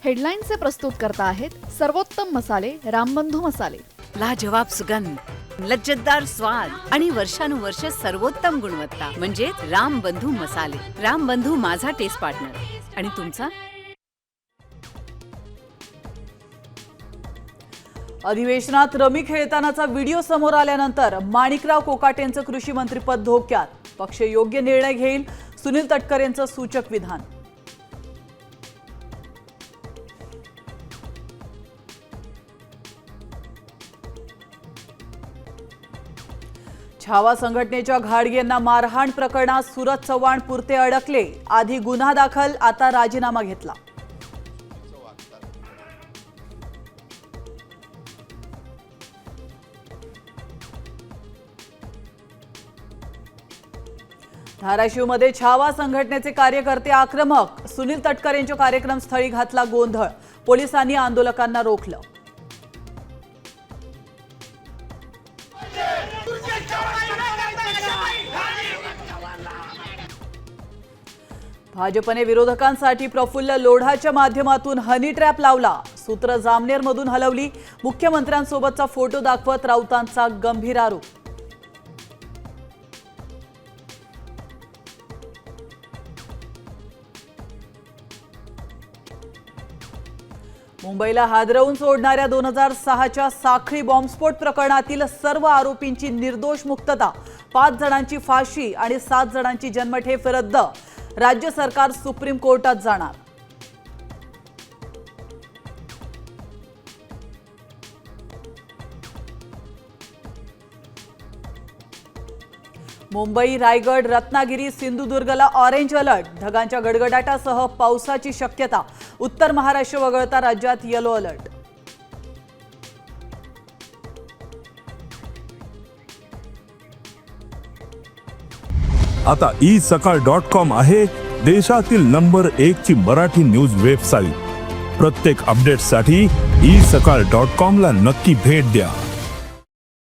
हेडलाईनचे प्रस्तुत करता आहेत सर्वोत्तम मसाले रामबंधू मसाले। लाजवाब सुगंध, लज्जतदार स्वाद आणि वर्षानुवर्ष सर्वोत्तम गुणवत्ता म्हणजे रामबंधू मसाले। रामबंधू माझा टेस्ट पार्टनर आणि तुमचा। अधिवेशनात रमी खेळतानाचा व्हिडिओ समोर आल्यानंतर माणिकराव कोकाटेंचं कृषी मंत्रीपद धोक्यात। पक्ष योग्य निर्णय घेईल, सुनील तटकरेंचं सूचक विधान। छावा संघटनेच्या घाडगेंना मारहाण प्रकरणात सुरत चव्हाण पुरते अडकले। आधी गुन्हा दाखल, आता राजीनामा घेतला। धाराशिवमध्ये छावा संघटनेचे कार्यकर्ते आक्रमक। सुनील तटकरेंच्या कार्यक्रमस्थळी घातला गोंधळ, पोलिसांनी आंदोलकांना रोखलं। भाजपने विरोधकांसाठी प्रफुल्ल लोढाच्या माध्यमातून हनी ट्रॅप लावला। सूत्र जामनेरमधून हलवली। मुख्यमंत्र्यांसोबतचा फोटो दाखवत राऊतांचा गंभीर आरोप। मुंबईला हादरवून सोडणाऱ्या 2006च्या साखळी बॉम्बस्फोट प्रकरणातील सर्व आरोपींची निर्दोष मुक्तता, 5 जणांची फाशी आणि 7 जणांची जन्मठेप रद्द। राज्य सरकार सुप्रीम कोर्टात जाणार। मुंबई, रायगड, रत्नागिरी, सिंधुदुर्गला ऑरेंज अलर्ट। ढगांच्या गडगडाटासह पावसाची शक्यता। उत्तर महाराष्ट्र वगळता राज्यात येलो अलर्ट। आता isakal.com आहे देशातील नंबर 1 ची मराठी न्यूज वेबसाईट। प्रत्येक अपडेटसाठी isakal.com ला नक्की भेट द्या।